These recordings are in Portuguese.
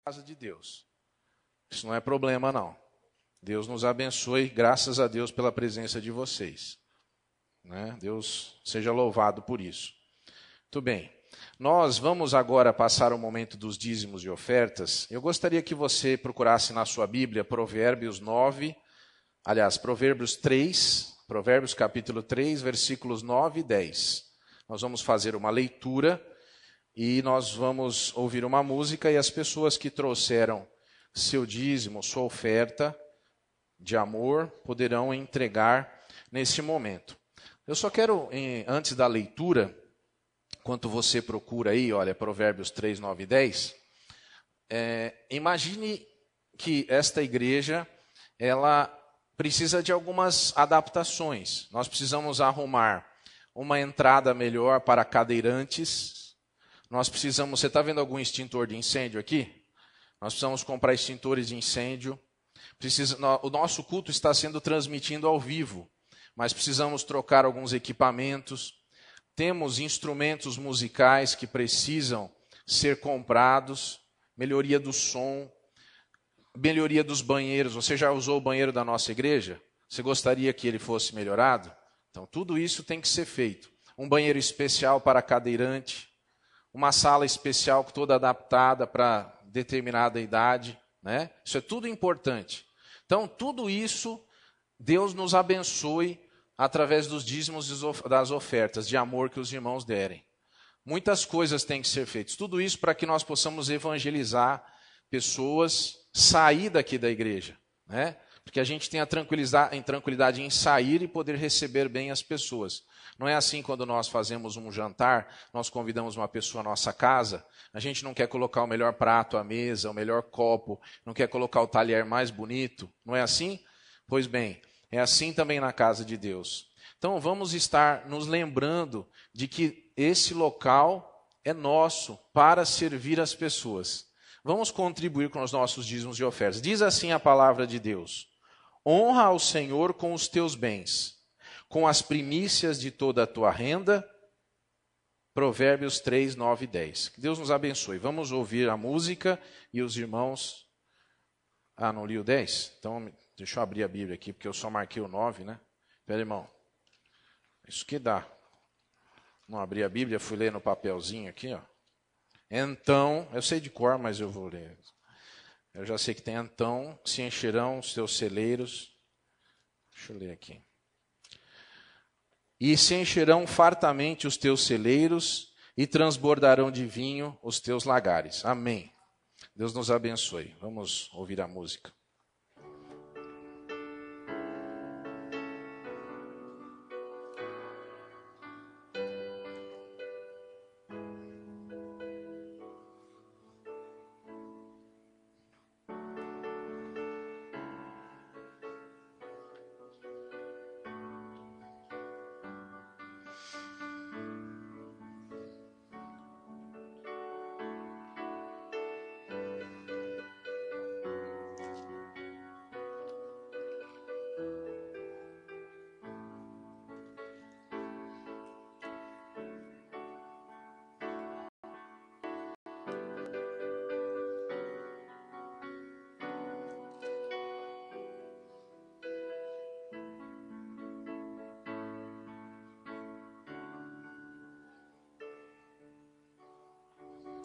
casa de Deus. Isso não é problema, não. Deus nos abençoe, graças a Deus pela presença de vocês. Né? Deus seja louvado por isso. Muito bem. Nós vamos agora passar o momento dos dízimos e ofertas. Eu gostaria que você procurasse na sua Bíblia Provérbios 3, Provérbios capítulo 3, versículos 9 e 10. Nós vamos fazer uma leitura e nós vamos ouvir uma música e as pessoas que trouxeram seu dízimo, sua oferta de amor, poderão entregar nesse momento. Eu só quero, antes da leitura, enquanto você procura aí, olha, Provérbios 3, 9 e 10, imagine que esta igreja, ela precisa de algumas adaptações. Nós precisamos arrumar uma entrada melhor para cadeirantes. Nós precisamos, você está vendo algum extintor de incêndio aqui? Nós precisamos comprar extintores de incêndio. O nosso culto está sendo transmitido ao vivo, mas precisamos trocar alguns equipamentos. Temos instrumentos musicais que precisam ser comprados, melhoria do som, melhoria dos banheiros. Você já usou o banheiro da nossa igreja? Você gostaria que ele fosse melhorado? Então, tudo isso tem que ser feito. Um banheiro especial para cadeirante, uma sala especial toda adaptada para determinada idade, né? Isso é tudo importante. Então, tudo isso, Deus nos abençoe através dos dízimos e das ofertas de amor que os irmãos derem. Muitas coisas têm que ser feitas. Tudo isso para que nós possamos evangelizar pessoas, sair daqui da igreja, né? Porque a gente tem a tranquilidade em sair e poder receber bem as pessoas. Não é assim quando nós fazemos um jantar, nós convidamos uma pessoa à nossa casa, a gente não quer colocar o melhor prato à mesa, o melhor copo, não quer colocar o talher mais bonito, não é assim? Pois bem, é assim também na casa de Deus. Então vamos estar nos lembrando de que esse local é nosso para servir as pessoas. Vamos contribuir com os nossos dízimos e ofertas. Diz assim a palavra de Deus: honra ao Senhor com os teus bens, com as primícias de toda a tua renda. Provérbios 3, 9 e 10. Que Deus nos abençoe. Vamos ouvir a música e os irmãos... não li o 10? Então, deixa eu abrir a Bíblia aqui, porque eu só marquei o 9, né? Espera, irmão. Isso que dá. Não abri a Bíblia, fui ler no papelzinho aqui, ó. Então, eu sei de cor, mas eu vou ler. Eu já sei que tem então, se encherão os teus celeiros. Deixa eu ler aqui. E se encherão fartamente os teus celeiros e transbordarão de vinho os teus lagares. Amém. Deus nos abençoe. Vamos ouvir a música.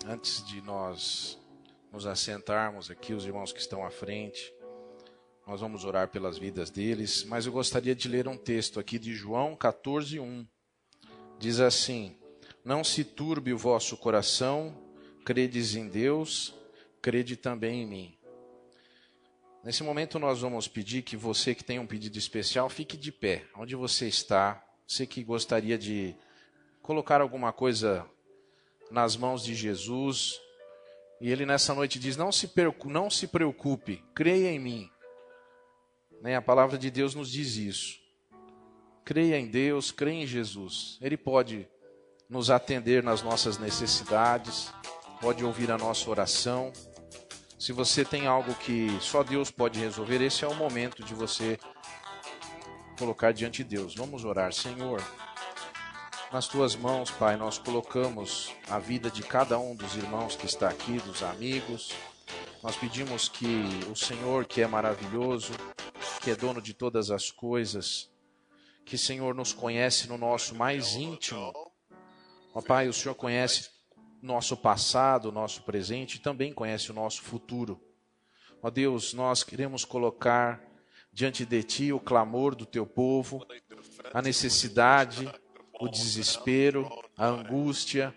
Antes de nós nos assentarmos aqui, os irmãos que estão à frente, nós vamos orar pelas vidas deles, mas eu gostaria de ler um texto aqui de João 14, 1. Diz assim: não se turbe o vosso coração, credes em Deus, crede também em mim. Nesse momento nós vamos pedir que você que tem um pedido especial, fique de pé, onde você está. Você que gostaria de colocar alguma coisa nas mãos de Jesus, e ele nessa noite diz: não se preocupe, creia em mim. Né? A palavra de Deus nos diz isso. Creia em Deus, creia em Jesus. Ele pode nos atender nas nossas necessidades, pode ouvir a nossa oração. Se você tem algo que só Deus pode resolver, esse é o momento de você colocar diante de Deus. Vamos orar. Senhor, nas tuas mãos, Pai, nós colocamos a vida de cada um dos irmãos que está aqui, dos amigos. Nós pedimos que o Senhor, que é maravilhoso, que é dono de todas as coisas, que o Senhor nos conhece no nosso mais íntimo. Ó Pai, o Senhor conhece nosso passado, nosso presente e também conhece o nosso futuro. Ó Deus, nós queremos colocar diante de Ti o clamor do Teu povo, a necessidade, o desespero, a angústia.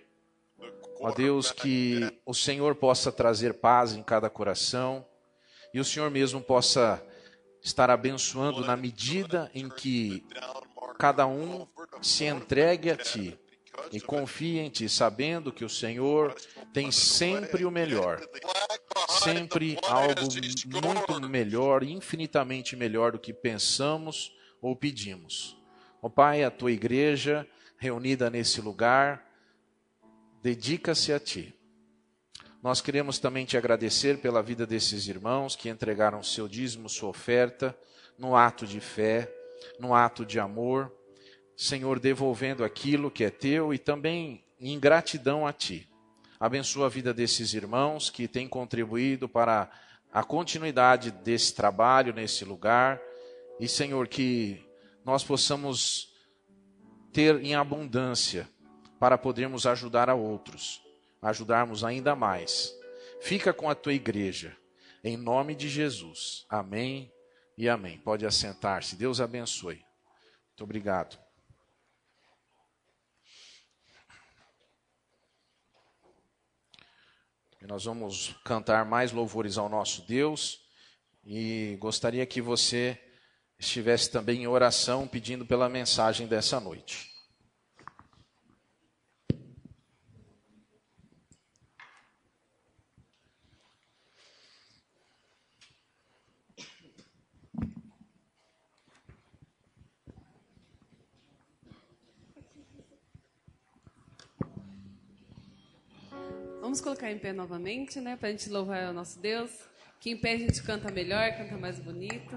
Ó Deus, que o Senhor possa trazer paz em cada coração e o Senhor mesmo possa estar abençoando na medida em que cada um se entregue a Ti e confie em Ti, sabendo que o Senhor tem sempre o melhor, sempre algo muito melhor, infinitamente melhor do que pensamos ou pedimos. Ó Pai, a Tua igreja reunida nesse lugar, dedica-se a Ti. Nós queremos também Te agradecer pela vida desses irmãos que entregaram seu dízimo, sua oferta, no ato de fé, no ato de amor. Senhor, devolvendo aquilo que é Teu e também em gratidão a Ti. Abençoa a vida desses irmãos que têm contribuído para a continuidade desse trabalho nesse lugar. E, Senhor, que nós possamos ter em abundância para podermos ajudar a outros, ajudarmos ainda mais. Fica com a Tua igreja, em nome de Jesus. Amém e amém. Pode assentar-se. Deus abençoe. Muito obrigado. E nós vamos cantar mais louvores ao nosso Deus e gostaria que você estivesse também em oração pedindo pela mensagem dessa noite. Vamos colocar em pé novamente, né, para a gente louvar o nosso Deus. Que em pé a gente canta melhor, canta mais bonito.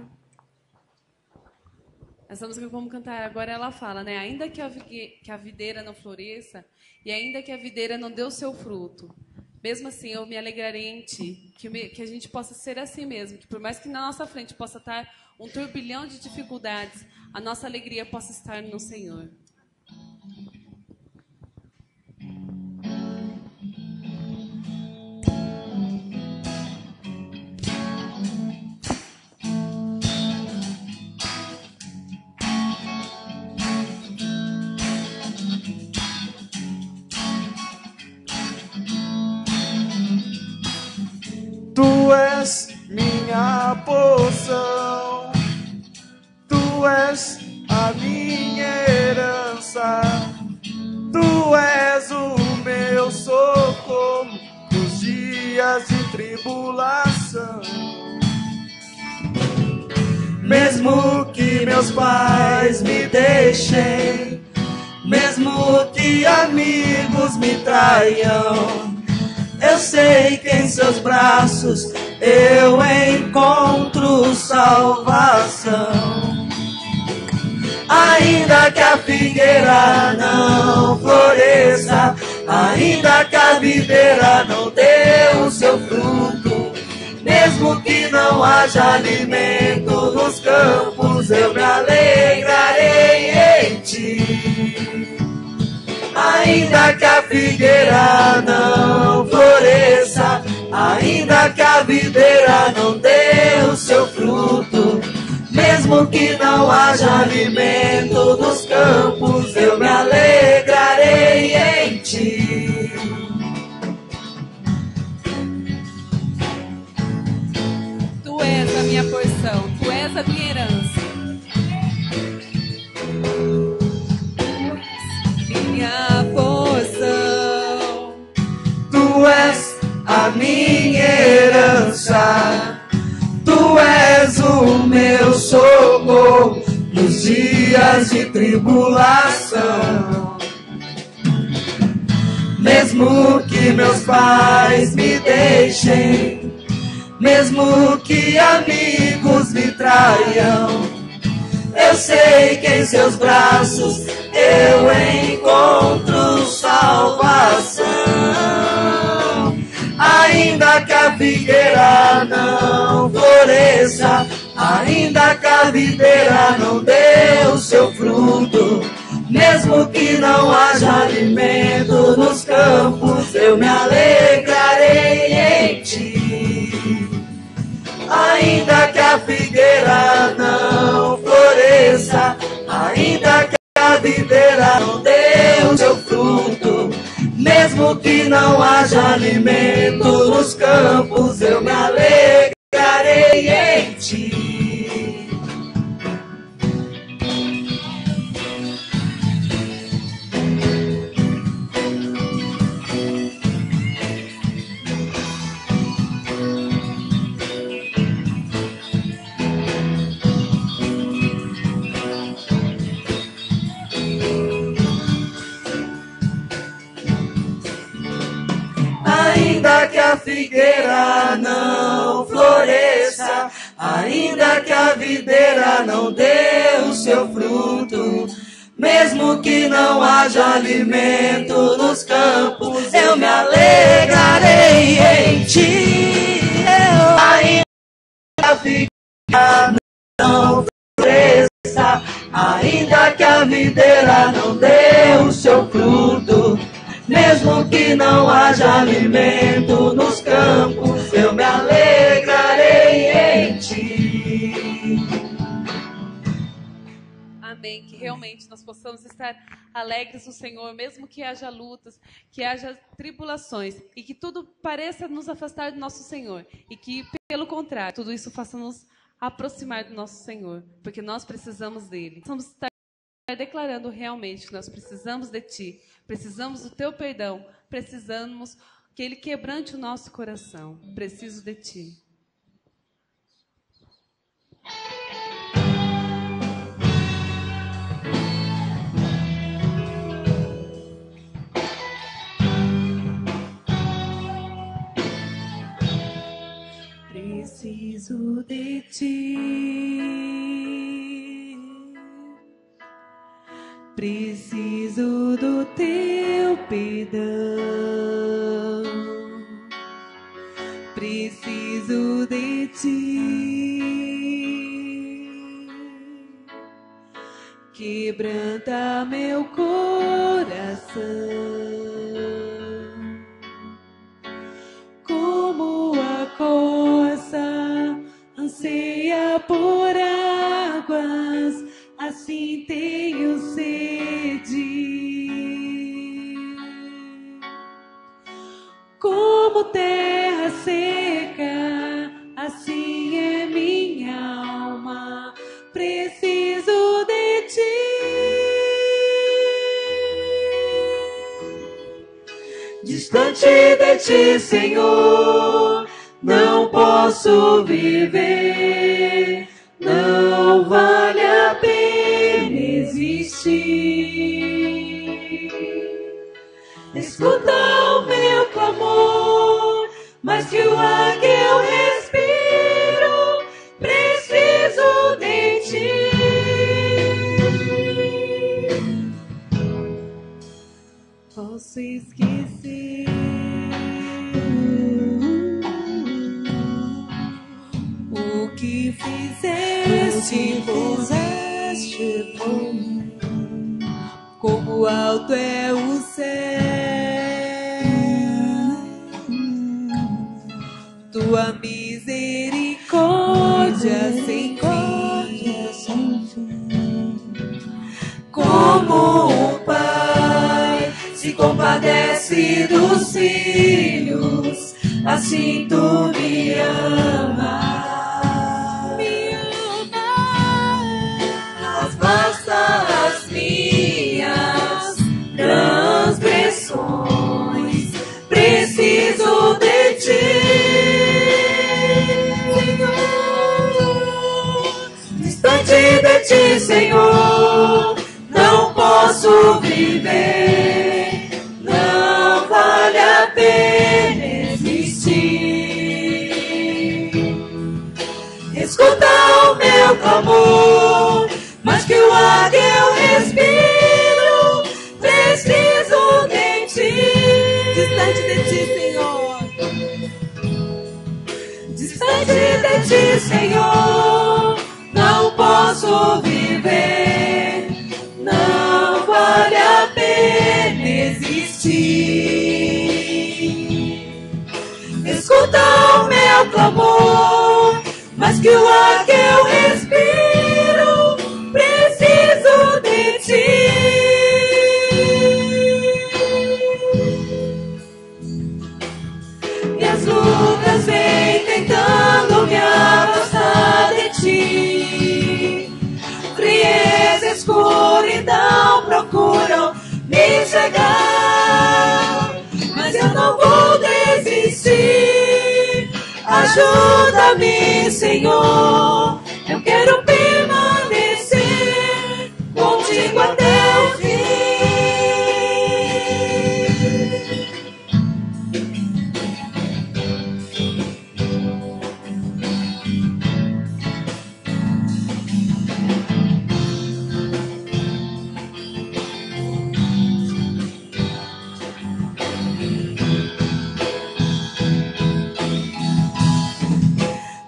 Essa música que vamos cantar agora, ela fala, né? Ainda que a videira não floresça e ainda que a videira não dê o seu fruto, mesmo assim eu me alegrarei em Ti. Que a gente possa ser assim mesmo, que por mais que na nossa frente possa estar um turbilhão de dificuldades, a nossa alegria possa estar no Senhor. Tu és minha porção, Tu és a minha herança, Tu és o meu socorro nos dias de tribulação. Mesmo que meus pais me deixem, mesmo que amigos me traiam, eu sei que em seus braços eu encontro salvação. Ainda que a figueira não floresça, ainda que a videira não dê o seu fruto, mesmo que não haja alimento nos campos, eu me alegrarei em Ti. Ainda que a figueira não floresça, ainda que a videira não dê o seu fruto, mesmo que não haja alimento nos campos, eu me alegrarei em Ti. Tu és a minha porção, Tu és a minha herança. Minha porção, Tu és a minha herança, Tu és o meu socorro nos dias de tribulação. Mesmo que meus pais me deixem, mesmo que amigos me traiam, eu sei que em seus braços eu encontro salvação. Ainda que a figueira não floresça, ainda que a videira não dê o seu fruto, mesmo que não haja alimento nos campos, eu me alegrarei em ti. Ainda que a figueira não floresça, ainda que a videira não dê o seu fruto, mesmo que não haja alimento nos campos, eu me alegrarei em ti. Ainda que a figueira não floresça, ainda que a videira não dê o seu fruto, mesmo que não haja alimento nos campos, eu me alegrarei em ti. Ainda que a figueira não floresça, ainda que a videira não dê o seu fruto, mesmo que não haja alimento nos campos, eu me alegrarei em ti. Amém. Que realmente nós possamos estar alegres no Senhor, mesmo que haja lutas, que haja tribulações, e que tudo pareça nos afastar do nosso Senhor. E que, pelo contrário, tudo isso faça nos aproximar do nosso Senhor, porque nós precisamos dele. Vamos estar declarando realmente que nós precisamos de ti, precisamos do teu perdão, precisamos que ele quebrante o nosso coração. Preciso de ti. Preciso de ti. Preciso do teu perdão. Preciso de ti. Quebranta meu coração. Como a corça anseia por águas, assim tenho sede. Como terra seca, assim é minha alma. Preciso de ti. Distante de ti, Senhor, não posso viver. Não vale a pena existir. Escuta o meu clamor, mais que o ar que eu respiro, preciso de ti. Posso esquecer o que fizeste por mim, como alto é o céu, tua misericórdia sem fim. Como o Pai se compadece dos filhos, assim tu me amas. As minhas transgressões, preciso de ti, Senhor. Distante de ti, Senhor, não posso viver. Não vale a pena existir. Escuta o meu clamor, mas que o ar que eu respiro, preciso de ti. Distante de ti, Senhor. Distante de ti, Senhor, não posso viver. Não vale a pena existir. Escuta o meu clamor, mas que o ar que eu respiro, preciso de ti. E as lutas vêm tentando me afastar de ti. Frieza, escuridão procuram me cegar, mas eu não vou desistir. Ajuda-me, Senhor, eu quero permanecer contigo até o fim.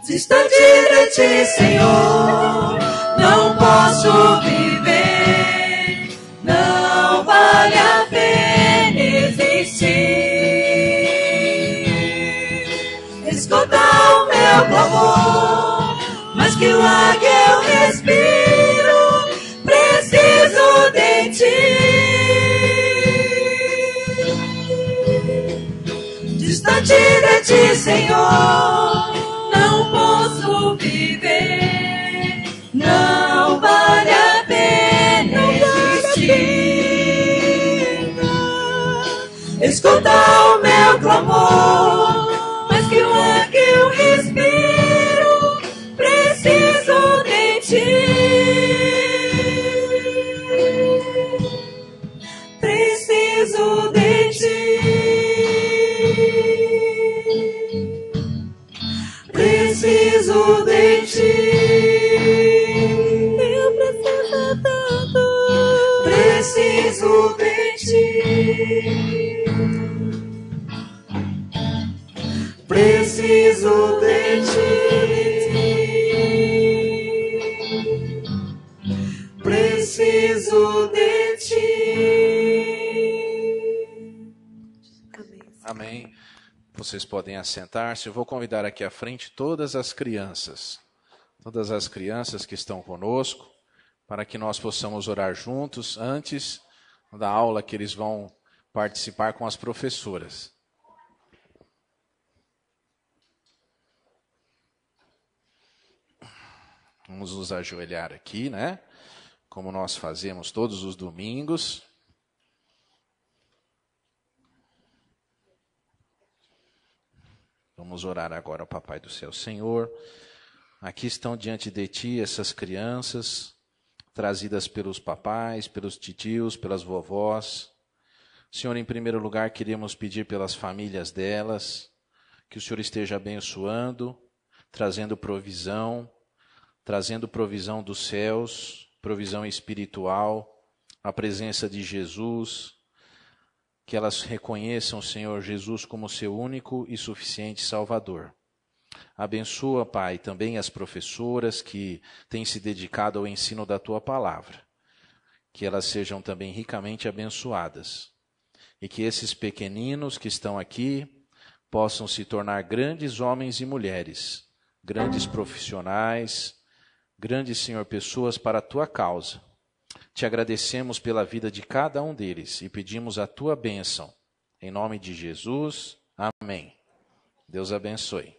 Distante de ti, Senhor, não posso viver. Não vale a pena existir. Escuta o meu clamor, mas que o ar que eu respiro, preciso de ti. Distante de ti, Senhor, não posso viver, não vale a pena existir. Escuta o meu clamor, mas que o ar que eu respiro, preciso de ti. Preciso de ti. Preciso de ti. Eu preciso tanto. Preciso de ti. Preciso de ti. Preciso de ti. Amém. Vocês podem assentar-se. Eu vou convidar aqui à frente todas as crianças que estão conosco, para que nós possamos orar juntos antes da aula que eles vão participar com as professoras. Vamos nos ajoelhar aqui, né? Como nós fazemos todos os domingos. Vamos orar agora ao Papai do Céu. Senhor, aqui estão diante de Ti essas crianças, trazidas pelos papais, pelos titios, pelas vovós. Senhor, em primeiro lugar, queremos pedir pelas famílias delas, que o Senhor esteja abençoando, trazendo provisão dos céus, provisão espiritual, a presença de Jesus, que elas reconheçam o Senhor Jesus como seu único e suficiente Salvador. Abençoa, Pai, também as professoras que têm se dedicado ao ensino da Tua Palavra. Que elas sejam também ricamente abençoadas. E que esses pequeninos que estão aqui possam se tornar grandes homens e mulheres, grandes profissionais, grandes, Senhor, pessoas para a Tua causa. Te agradecemos pela vida de cada um deles e pedimos a Tua bênção. Em nome de Jesus, amém. Deus abençoe.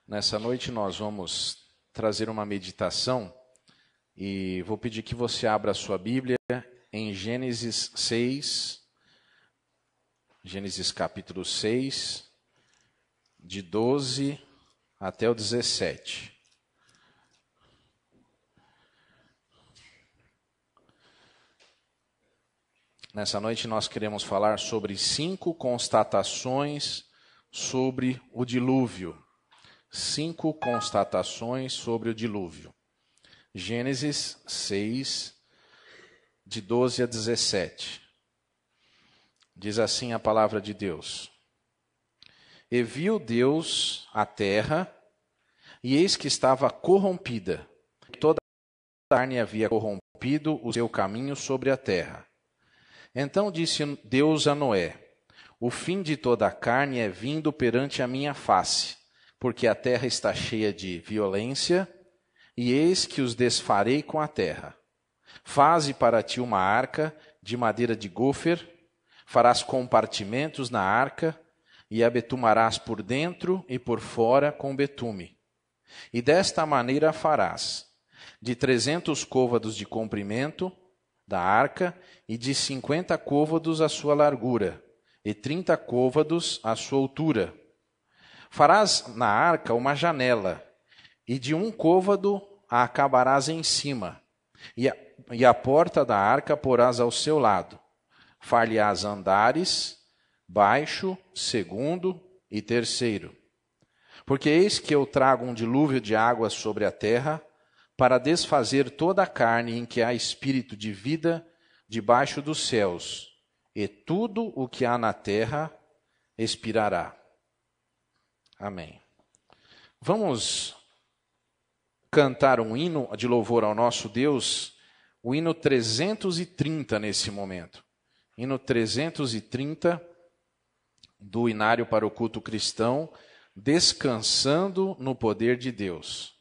Nessa noite nós vamos trazer uma meditação e vou pedir que você abra a sua Bíblia em Gênesis 6, Gênesis capítulo 6, de 12 até o 17. Nessa noite nós queremos falar sobre 5 constatações sobre o dilúvio. 5 constatações sobre o dilúvio. Gênesis 6, de 12 a 17. Diz assim a palavra de Deus. E viu Deus a terra, e eis que estava corrompida. Toda a carne havia corrompido o seu caminho sobre a terra. Então disse Deus a Noé: o fim de toda a carne é vindo perante a minha face, porque a terra está cheia de violência, e eis que os desfarei com a terra. Faze para ti uma arca de madeira de gofer, farás compartimentos na arca, e a betumarás por dentro e por fora com betume. E desta maneira farás: de 300 côvados de comprimento da arca, e de 50 côvados a sua largura, e 30 côvados a sua altura. Farás na arca uma janela, e de 1 côvado a acabarás em cima, e a porta da arca porás ao seu lado. Far-lhe-ás andares, baixo, segundo e terceiro. Porque eis que eu trago um dilúvio de águas sobre a terra, para desfazer toda a carne em que há espírito de vida debaixo dos céus, e tudo o que há na terra expirará. Amém. Vamos cantar um hino de louvor ao nosso Deus, o hino 330 nesse momento. Hino 330 do Inário para o Culto Cristão, Descansando no Poder de Deus.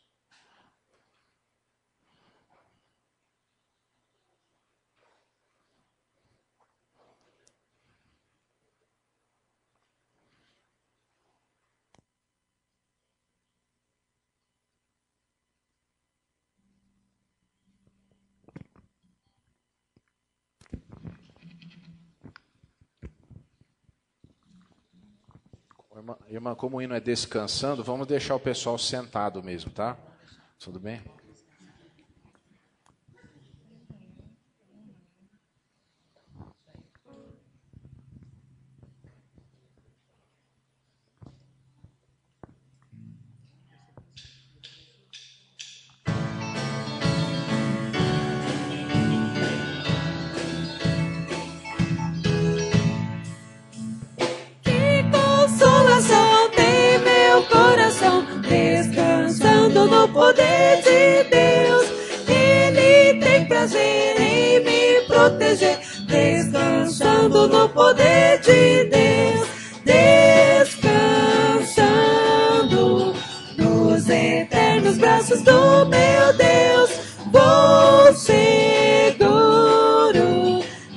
Irmã, como o hino é descansando, vamos deixar o pessoal sentado mesmo, tá? Tudo bem? Descansando no poder de Deus, Ele tem prazer em me proteger. Descansando no poder de Deus, descansando nos eternos braços do meu Deus, vou seguro,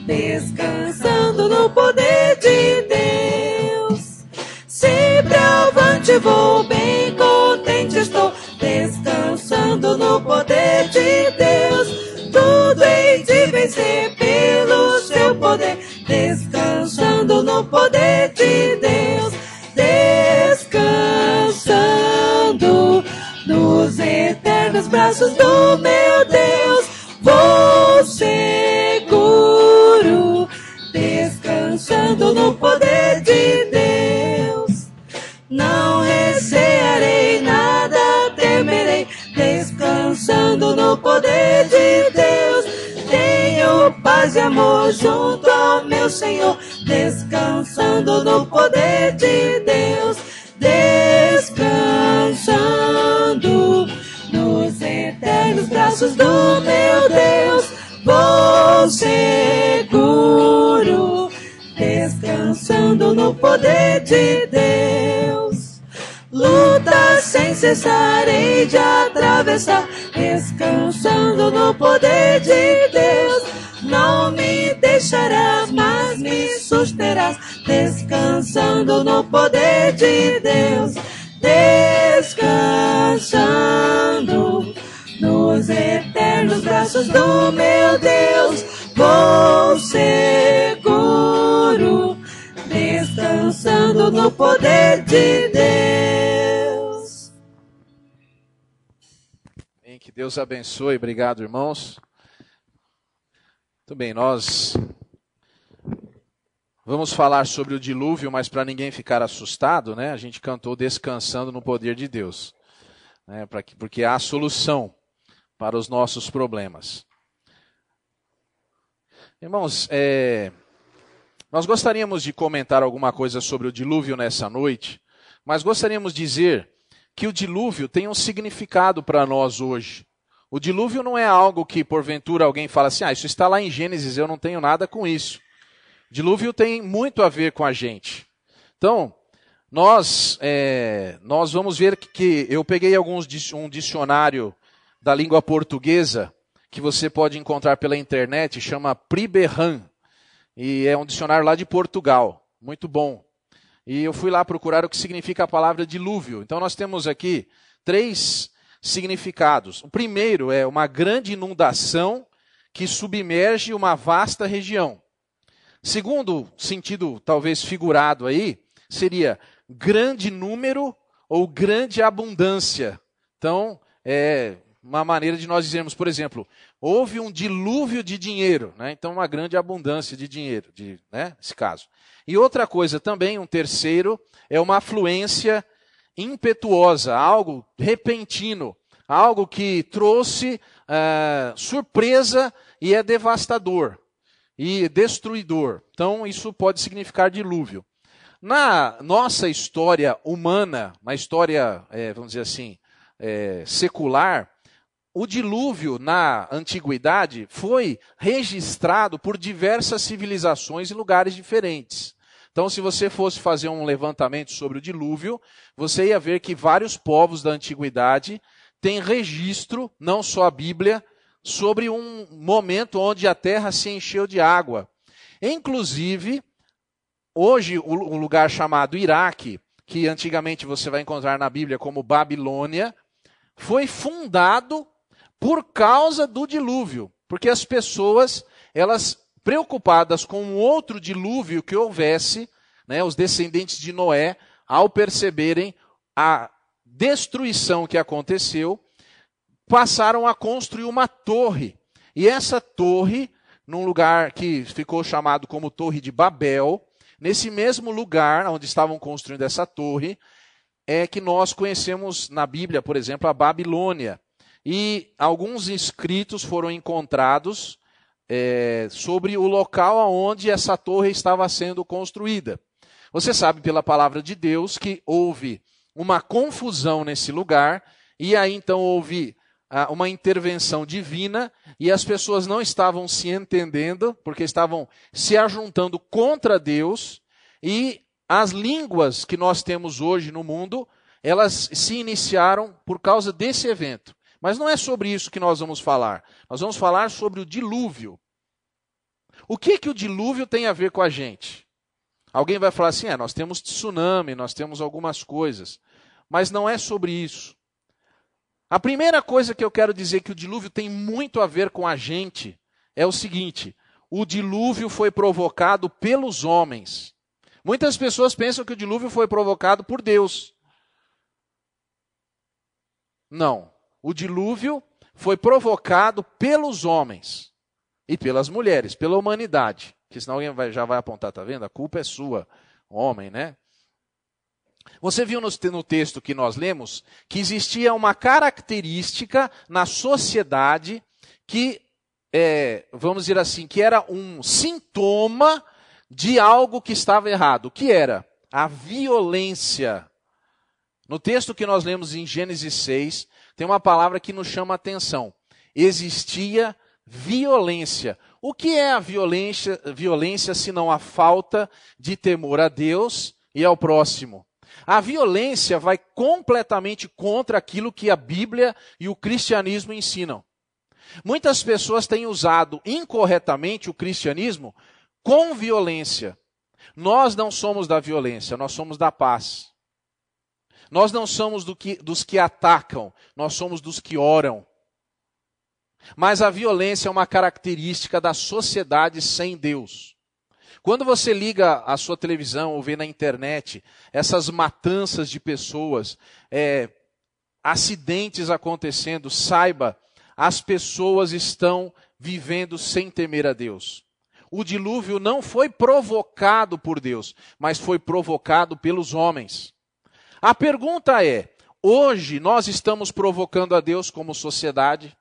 descansando no poder de Deus. Sempre avante vou, bem contente estou, descansando no poder de Deus. Tudo hei de vencer pelo seu poder, descansando no poder de Deus. Descansando nos eternos braços do meu Deus, vou seguro, descansando no poder de Deus. Não recearei nada, temerei, descansando no poder de Deus. Tenho paz e amor junto ao meu Senhor, descansando no poder de Deus. Descansando nos eternos braços do meu Deus, vou seguro, descansando no poder de Deus. Luta sem cessar hei de atravessar, descansando no poder de Deus. Não me deixarás, mas me susterás, descansando no poder de Deus. Descansando nos eternos braços do meu Deus, vou seguro, descansando no poder de Deus. Bem, que Deus abençoe. Obrigado, irmãos. Muito bem, nós Vamos falar sobre o dilúvio, mas para ninguém ficar assustado, né? A gente cantou Descansando no Poder de Deus, né? Porque há a solução para os nossos problemas. Irmãos, nós gostaríamos de comentar alguma coisa sobre o dilúvio nessa noite, mas gostaríamos de dizer que o dilúvio tem um significado para nós hoje. O dilúvio não é algo que, porventura, alguém fala assim, isso está lá em Gênesis, eu não tenho nada com isso. Dilúvio tem muito a ver com a gente. Então, nós vamos ver que eu peguei um dicionário da língua portuguesa, que você pode encontrar pela internet, chama Priberran, e é um dicionário lá de Portugal, muito bom. E eu fui lá procurar o que significa a palavra dilúvio. Então nós temos aqui 3 significados. O primeiro é uma grande inundação que submerge uma vasta região. Segundo sentido, talvez figurado aí, seria grande número ou grande abundância. Então, é uma maneira de nós dizermos, por exemplo, houve um dilúvio de dinheiro, né? Então uma grande abundância de dinheiro, nesse caso. E outra coisa também, um terceiro, é uma afluência impetuosa, algo repentino, algo que trouxe surpresa e é devastador e destruidor. Então, isso pode significar dilúvio. Na nossa história humana, na história, vamos dizer assim, secular, o dilúvio na antiguidade foi registrado por diversas civilizações em lugares diferentes. Então, se você fosse fazer um levantamento sobre o dilúvio, você ia ver que vários povos da antiguidade têm registro, não só a Bíblia, sobre um momento onde a terra se encheu de água. Inclusive, hoje o lugar chamado Iraque, que antigamente você vai encontrar na Bíblia como Babilônia, foi fundado por causa do dilúvio. Porque as pessoas, elas preocupadas com um outro dilúvio que houvesse, né, os descendentes de Noé, ao perceberem a destruição que aconteceu, passaram a construir uma torre. E essa torre, num lugar que ficou chamado como Torre de Babel, nesse mesmo lugar onde estavam construindo essa torre, é que nós conhecemos na Bíblia, por exemplo, a Babilônia. E alguns escritos foram encontrados sobre o local onde essa torre estava sendo construída. Você sabe pela palavra de Deus que houve uma confusão nesse lugar, e aí então houve uma intervenção divina, e as pessoas não estavam se entendendo, porque estavam se ajuntando contra Deus, e as línguas que nós temos hoje no mundo, elas se iniciaram por causa desse evento. Mas não é sobre isso que nós vamos falar. Nós vamos falar sobre o dilúvio. O que o dilúvio tem a ver com a gente? Alguém vai falar assim, nós temos tsunami, nós temos algumas coisas. Mas não é sobre isso. A primeira coisa que eu quero dizer que o dilúvio tem muito a ver com a gente é o seguinte: o dilúvio foi provocado pelos homens. Muitas pessoas pensam que o dilúvio foi provocado por Deus. Não. O dilúvio foi provocado pelos homens e pelas mulheres, pela humanidade. Porque senão alguém já vai apontar, tá vendo? A culpa é sua, homem, né? Você viu no texto que nós lemos que existia uma característica na sociedade que, vamos dizer assim, que era um sintoma de algo que estava errado. O que era? A violência. No texto que nós lemos em Gênesis 6, tem uma palavra que nos chama a atenção. Existia violência. O que é a violência? Violência senão a falta de temor a Deus e ao próximo. A violência vai completamente contra aquilo que a Bíblia e o cristianismo ensinam. Muitas pessoas têm usado incorretamente o cristianismo com violência. Nós não somos da violência, nós somos da paz. Nós não somos dos que atacam, nós somos dos que oram. Mas a violência é uma característica da sociedade sem Deus. Quando você liga a sua televisão ou vê na internet essas matanças de pessoas, acidentes acontecendo, saiba, as pessoas estão vivendo sem temer a Deus. o dilúvio não foi provocado por Deus, mas foi provocado pelos homens. A pergunta é, hoje nós estamos provocando a Deus como sociedade?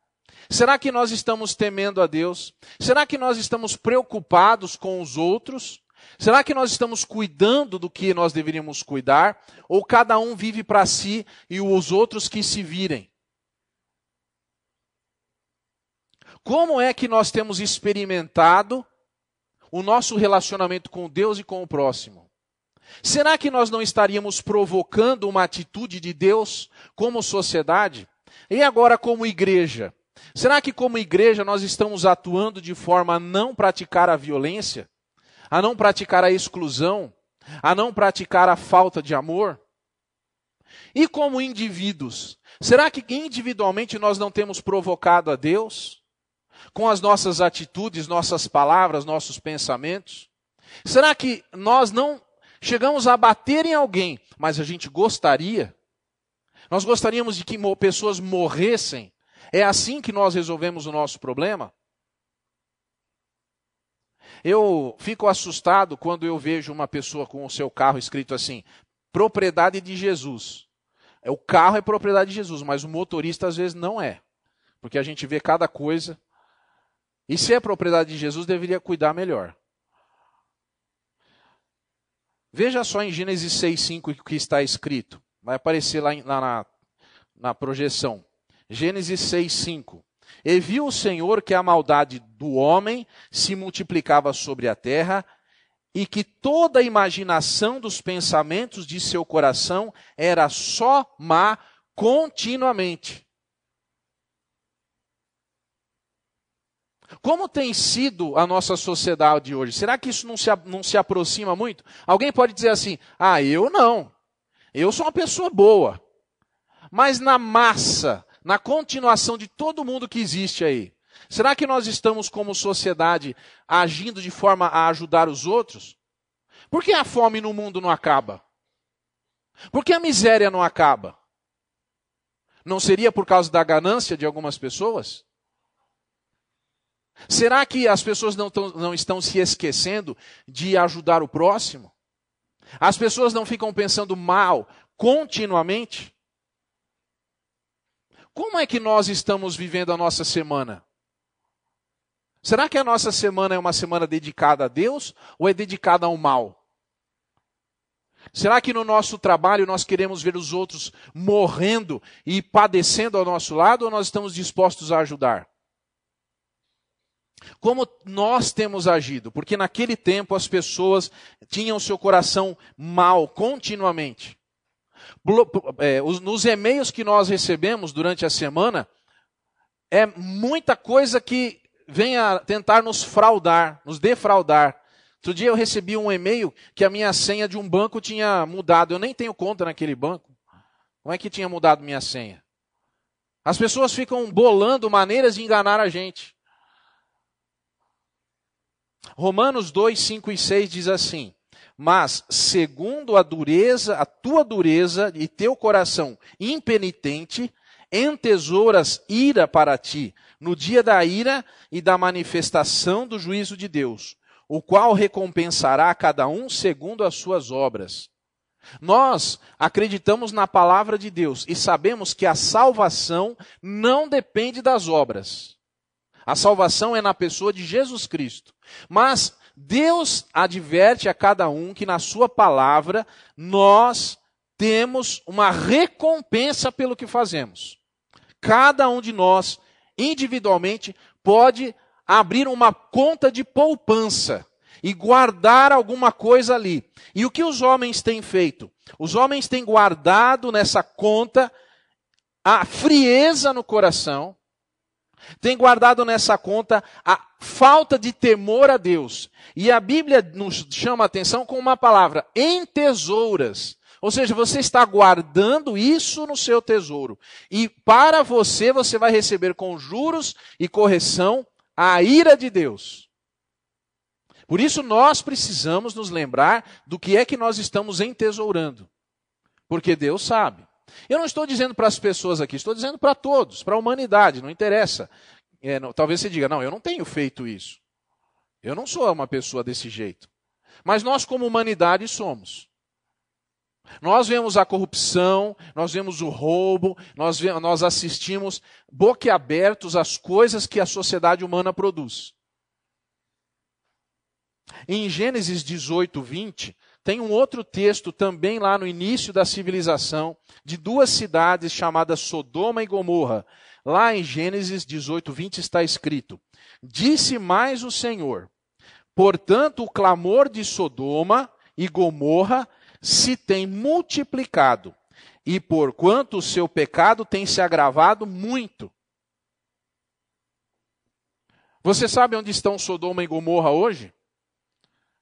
Será que nós estamos temendo a Deus? Será que nós estamos preocupados com os outros? Será que nós estamos cuidando do que nós deveríamos cuidar? Ou cada um vive para si e os outros que se virem? Como é que nós temos experimentado o nosso relacionamento com Deus e com o próximo? Será que nós não estaríamos provocando uma atitude de Deus como sociedade? E agora como igreja? Será que como igreja nós estamos atuando de forma a não praticar a violência? A não praticar a exclusão? A não praticar a falta de amor? E como indivíduos? Será que individualmente nós não temos provocado a Deus? Com as nossas atitudes, nossas palavras, nossos pensamentos? Será que nós não chegamos a bater em alguém, mas a gente gostaria? Nós gostaríamos de que pessoas morressem? É assim que nós resolvemos o nosso problema? Eu fico assustado quando eu vejo uma pessoa com o seu carro escrito assim, propriedade de Jesus. O carro é propriedade de Jesus, mas o motorista às vezes não é. Porque a gente vê cada coisa. E se é propriedade de Jesus, deveria cuidar melhor. Veja só em Gênesis 6:5 o que está escrito. Vai aparecer lá na projeção. Gênesis 6:5. E viu o Senhor que a maldade do homem se multiplicava sobre a terra e que toda a imaginação dos pensamentos de seu coração era só má continuamente. Como tem sido a nossa sociedade hoje? Será que isso não se aproxima muito? Alguém pode dizer assim, eu não. Eu sou uma pessoa boa. Mas na massa, na continuação de todo mundo que existe aí, será que nós estamos como sociedade agindo de forma a ajudar os outros? Por que a fome no mundo não acaba? Por que a miséria não acaba? Não seria por causa da ganância de algumas pessoas? Será que as pessoas não estão se esquecendo de ajudar o próximo? As pessoas não ficam pensando mal continuamente? Como é que nós estamos vivendo a nossa semana? Será que a nossa semana é uma semana dedicada a Deus ou é dedicada ao mal? Será que no nosso trabalho nós queremos ver os outros morrendo e padecendo ao nosso lado ou nós estamos dispostos a ajudar? Como nós temos agido? Porque naquele tempo as pessoas tinham seu coração mal continuamente. Nos e-mails que nós recebemos durante a semana, é muita coisa que vem a tentar nos fraudar, nos defraudar. Outro dia eu recebi um e-mail que a minha senha de um banco tinha mudado. Eu nem tenho conta naquele banco. Como é que tinha mudado minha senha? As pessoas ficam bolando maneiras de enganar a gente. Romanos 2, 5 e 6 diz assim, mas segundo a tua dureza e teu coração impenitente, entesouras ira para ti, no dia da ira e da manifestação do juízo de Deus, o qual recompensará a cada um segundo as suas obras. Nós acreditamos na palavra de Deus e sabemos que a salvação não depende das obras. A salvação é na pessoa de Jesus Cristo. Mas Deus adverte a cada um que na sua palavra nós temos uma recompensa pelo que fazemos. Cada um de nós, individualmente, pode abrir uma conta de poupança e guardar alguma coisa ali. E o que os homens têm feito? Os homens têm guardado nessa conta a frieza no coração, têm guardado nessa conta a falta de temor a Deus. E a Bíblia nos chama a atenção com uma palavra, entesouras. Ou seja, você está guardando isso no seu tesouro. E para você vai receber com juros e correção a ira de Deus. Por isso nós precisamos nos lembrar do que é que nós estamos entesourando. Porque Deus sabe. Eu não estou dizendo para as pessoas aqui, estou dizendo para todos, para a humanidade, não interessa. Talvez você diga, não, eu não tenho feito isso. Eu não sou uma pessoa desse jeito. Mas nós, como humanidade, somos. Nós vemos a corrupção, nós vemos o roubo, nós assistimos boquiabertos às coisas que a sociedade humana produz. Em Gênesis 18, 20, tem um outro texto também lá no início da civilização, de duas cidades chamadas Sodoma e Gomorra. Lá em Gênesis 18, 20 está escrito: Disse mais o Senhor, portanto o clamor de Sodoma e Gomorra se tem multiplicado, e porquanto o seu pecado tem se agravado muito. Você sabe onde estão Sodoma e Gomorra hoje?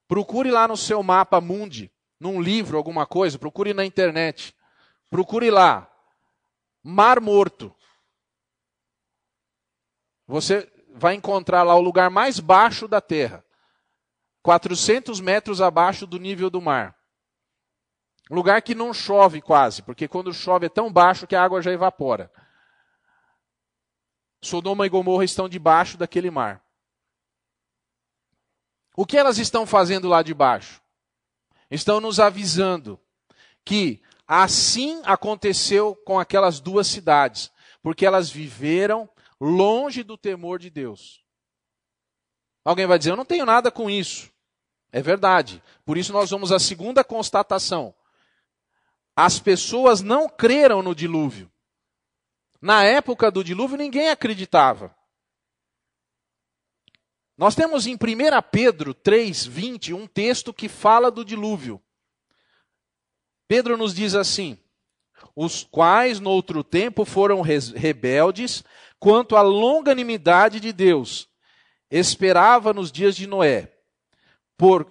Procure lá no seu mapa mundi, num livro, alguma coisa, procure na internet. Procure lá, Mar Morto. Você vai encontrar lá o lugar mais baixo da terra, 400 metros abaixo do nível do mar. Lugar que não chove quase, porque quando chove é tão baixo que a água já evapora. Sodoma e Gomorra estão debaixo daquele mar. O que elas estão fazendo lá debaixo? Estão nos avisando que assim aconteceu com aquelas duas cidades, porque elas viveram longe do temor de Deus. Alguém vai dizer, eu não tenho nada com isso. É verdade. Por isso nós vamos à segunda constatação. As pessoas não creram no dilúvio. Na época do dilúvio, ninguém acreditava. Nós temos em 1 Pedro 3, 20, um texto que fala do dilúvio. Pedro nos diz assim: os quais no outro tempo foram rebeldes quanto à longanimidade de Deus, esperava nos dias de Noé.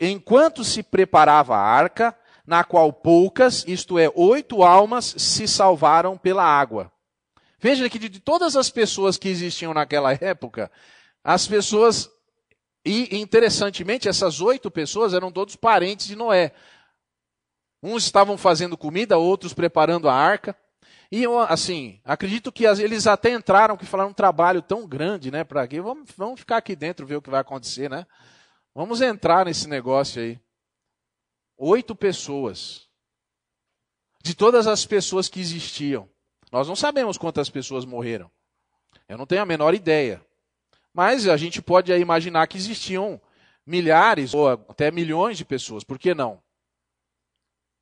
Enquanto se preparava a arca, na qual poucas, isto é, 8 almas, se salvaram pela água. Veja que de todas as pessoas que existiam naquela época, as pessoas, e interessantemente, essas 8 pessoas eram todos parentes de Noé. Uns estavam fazendo comida, outros preparando a arca. E eu, assim, acredito que eles até entraram, que falaram um trabalho tão grande, né, para aqui. Vamos ficar aqui dentro, ver o que vai acontecer, né? Vamos entrar nesse negócio aí. 8 pessoas. De todas as pessoas que existiam. Nós não sabemos quantas pessoas morreram. Eu não tenho a menor ideia. Mas a gente pode aí imaginar que existiam milhares ou até milhões de pessoas. Por que não?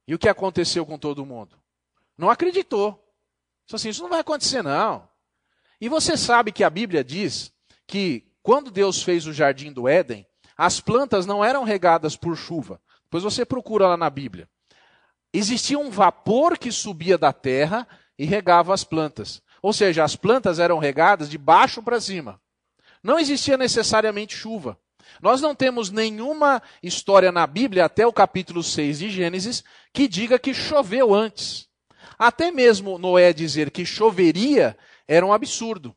E o que aconteceu com todo mundo? Não acreditou. Disse assim, isso não vai acontecer não. E você sabe que a Bíblia diz que quando Deus fez o jardim do Éden, as plantas não eram regadas por chuva. Depois você procura lá na Bíblia. Existia um vapor que subia da terra e regava as plantas. Ou seja, as plantas eram regadas de baixo para cima. Não existia necessariamente chuva. Nós não temos nenhuma história na Bíblia, até o capítulo 6 de Gênesis, que diga que choveu antes. Até mesmo Noé dizer que choveria era um absurdo.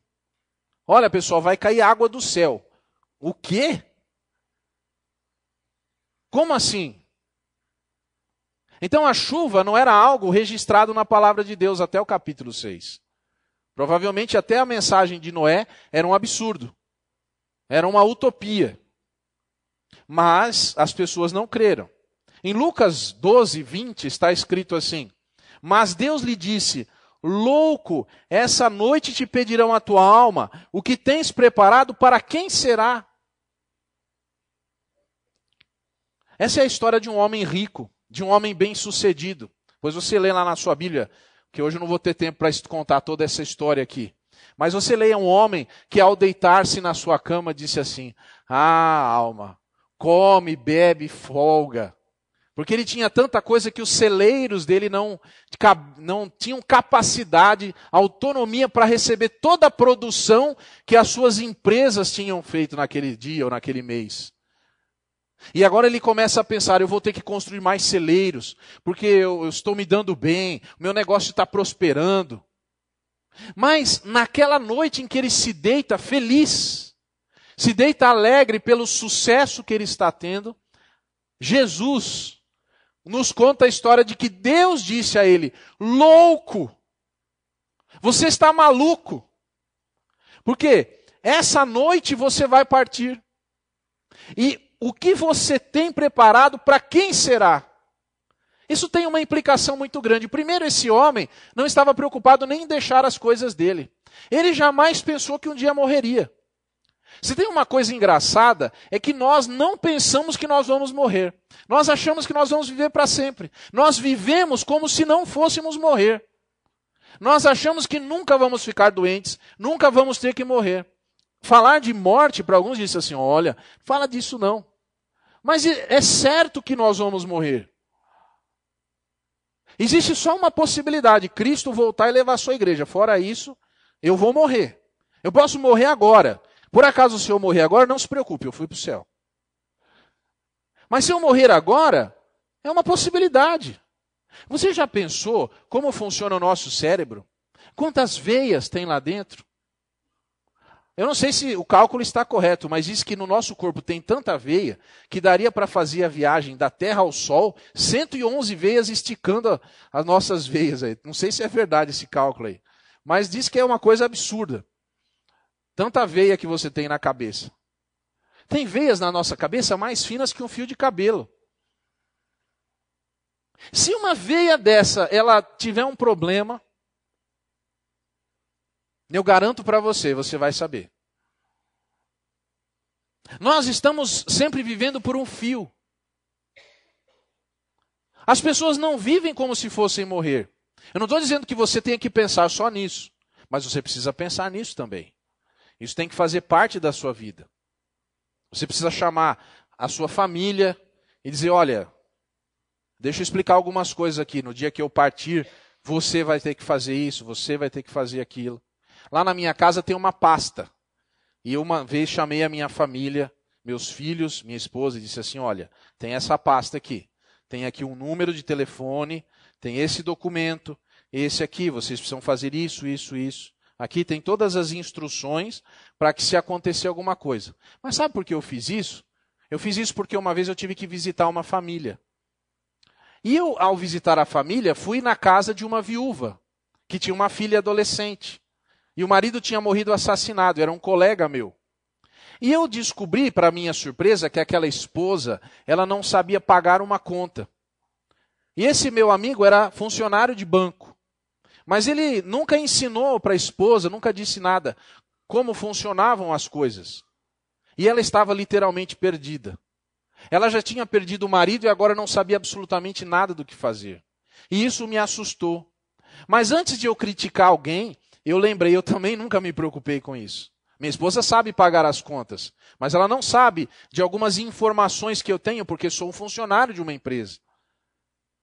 Olha, pessoal, vai cair água do céu. O quê? Como assim? Então a chuva não era algo registrado na palavra de Deus até o capítulo 6. Provavelmente até a mensagem de Noé era um absurdo. Era uma utopia. Mas as pessoas não creram. Em Lucas 12, 20 está escrito assim: mas Deus lhe disse, louco, essa noite te pedirão a tua alma, o que tens preparado para quem será? Essa é a história de um homem rico, de um homem bem-sucedido. Pois você lê lá na sua Bíblia, que hoje eu não vou ter tempo para contar toda essa história aqui. Mas você leia um homem que ao deitar-se na sua cama disse assim, alma, come, bebe, folga. Porque ele tinha tanta coisa que os celeiros dele não tinham capacidade, autonomia para receber toda a produção que as suas empresas tinham feito naquele dia ou naquele mês. E agora ele começa a pensar, eu vou ter que construir mais celeiros, porque eu estou me dando bem, o meu negócio está prosperando. Mas naquela noite em que ele se deita feliz, se deita alegre pelo sucesso que ele está tendo, Jesus nos conta a história de que Deus disse a ele, louco, você está maluco, porque essa noite você vai partir. E o que você tem preparado para quem será? Isso tem uma implicação muito grande. Primeiro, esse homem não estava preocupado nem em deixar as coisas dele. Ele jamais pensou que um dia morreria. Se tem uma coisa engraçada, é que nós não pensamos que nós vamos morrer. Nós achamos que nós vamos viver para sempre. Nós vivemos como se não fôssemos morrer. Nós achamos que nunca vamos ficar doentes, nunca vamos ter que morrer. Falar de morte, para alguns, diz assim, olha, fala disso não. Mas é certo que nós vamos morrer. Existe só uma possibilidade, Cristo voltar e levar a sua igreja. Fora isso, eu vou morrer. Eu posso morrer agora. Por acaso, se eu morrer agora, não se preocupe, eu fui para o céu. Mas se eu morrer agora, é uma possibilidade. Você já pensou como funciona o nosso cérebro? Quantas veias tem lá dentro? Eu não sei se o cálculo está correto, mas diz que no nosso corpo tem tanta veia que daria para fazer a viagem da Terra ao Sol, 111 veias esticando as nossas veias aí. Não sei se é verdade esse cálculo aí, mas diz que é uma coisa absurda. Tanta veia que você tem na cabeça. Tem veias na nossa cabeça mais finas que um fio de cabelo. Se uma veia dessa, ela tiver um problema, eu garanto para você, você vai saber. Nós estamos sempre vivendo por um fio. As pessoas não vivem como se fossem morrer. Eu não estou dizendo que você tenha que pensar só nisso, mas você precisa pensar nisso também. Isso tem que fazer parte da sua vida. Você precisa chamar a sua família e dizer, olha, deixa eu explicar algumas coisas aqui. No dia que eu partir, você vai ter que fazer isso, você vai ter que fazer aquilo. Lá na minha casa tem uma pasta. E eu uma vez chamei a minha família, meus filhos, minha esposa, e disse assim, olha, tem essa pasta aqui. Tem aqui um número de telefone, tem esse documento, esse aqui, vocês precisam fazer isso, isso, isso. Aqui tem todas as instruções para que se acontecer alguma coisa. Mas sabe por que eu fiz isso? Eu fiz isso porque uma vez eu tive que visitar uma família. E eu, ao visitar a família, fui na casa de uma viúva, que tinha uma filha adolescente. E o marido tinha morrido assassinado, era um colega meu. E eu descobri, para minha surpresa, que aquela esposa, ela não sabia pagar uma conta. E esse meu amigo era funcionário de banco. Mas ele nunca ensinou para a esposa, nunca disse nada, como funcionavam as coisas. E ela estava literalmente perdida. Ela já tinha perdido o marido e agora não sabia absolutamente nada do que fazer. E isso me assustou. Mas antes de eu criticar alguém, eu lembrei, eu também nunca me preocupei com isso. Minha esposa sabe pagar as contas, mas ela não sabe de algumas informações que eu tenho, porque sou um funcionário de uma empresa.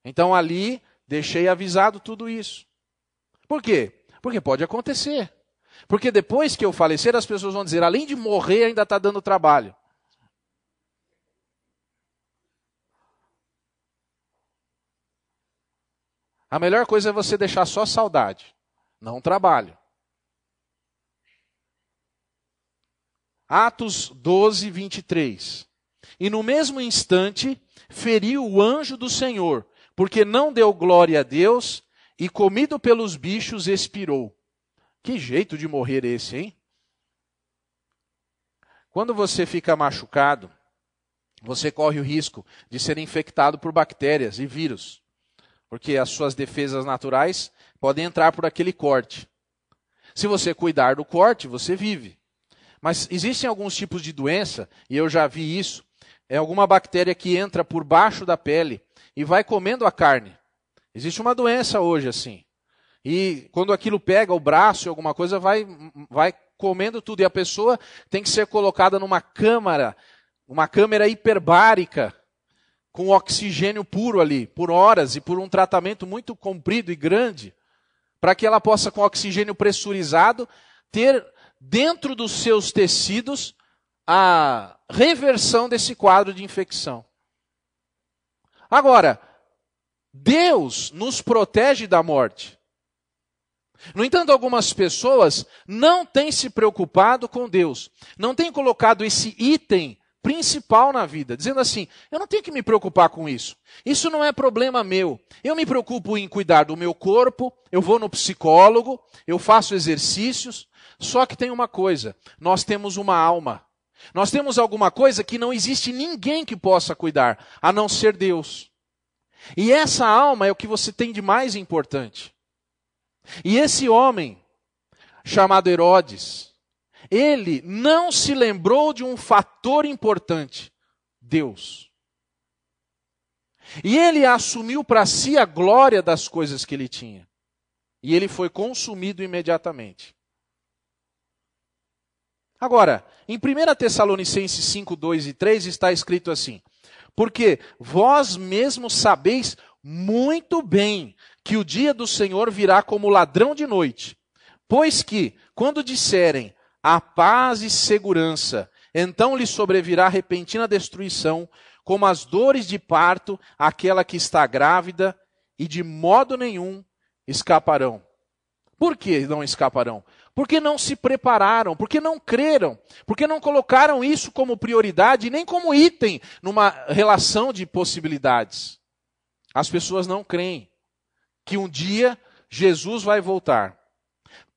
Então ali, deixei avisado tudo isso. Por quê? Porque pode acontecer. Porque depois que eu falecer, as pessoas vão dizer, além de morrer, ainda está dando trabalho. A melhor coisa é você deixar só saudade, não trabalho. Atos 12, 23. E no mesmo instante, feriu o anjo do Senhor, porque não deu glória a Deus, e comido pelos bichos expirou. Que jeito de morrer esse, hein? Quando você fica machucado, você corre o risco de ser infectado por bactérias e vírus. Porque as suas defesas naturais podem entrar por aquele corte. Se você cuidar do corte, você vive. Mas existem alguns tipos de doença, e eu já vi isso, é alguma bactéria que entra por baixo da pele e vai comendo a carne. Existe uma doença hoje assim. E quando aquilo pega o braço, alguma coisa vai comendo tudo. E a pessoa tem que ser colocada numa câmara, uma câmara hiperbárica, com oxigênio puro ali, por horas e por um tratamento muito comprido e grande, para que ela possa, com oxigênio pressurizado, ter dentro dos seus tecidos a reversão desse quadro de infecção. Agora, Deus nos protege da morte. No entanto, algumas pessoas não têm se preocupado com Deus, não têm colocado esse item principal na vida, dizendo assim, eu não tenho que me preocupar com isso. Isso não é problema meu. Eu me preocupo em cuidar do meu corpo, eu vou no psicólogo, eu faço exercícios. Só que tem uma coisa, nós temos uma alma. Nós temos alguma coisa que não existe ninguém que possa cuidar, a não ser Deus. E essa alma é o que você tem de mais importante. E esse homem, chamado Herodes, ele não se lembrou de um fator importante, Deus. E ele assumiu para si a glória das coisas que ele tinha. E ele foi consumido imediatamente. Agora, em 1 Tessalonicenses 5, 2 e 3 está escrito assim: porque vós mesmos sabeis muito bem que o dia do Senhor virá como ladrão de noite. Pois que, quando disserem a paz e segurança, então lhe sobrevirá repentina destruição, como as dores de parto, aquela que está grávida, e de modo nenhum escaparão. Por que não escaparão? Porque não se prepararam, porque não creram, porque não colocaram isso como prioridade, nem como item numa relação de possibilidades. As pessoas não creem que um dia Jesus vai voltar.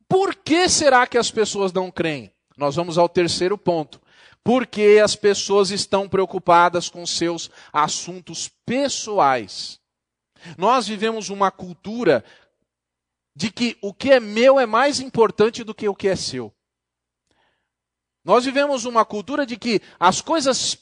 Por que será que as pessoas não creem? Nós vamos ao terceiro ponto. Porque as pessoas estão preocupadas com seus assuntos pessoais. Nós vivemos uma cultura de que o que é meu é mais importante do que o que é seu. Nós vivemos uma cultura de que as coisas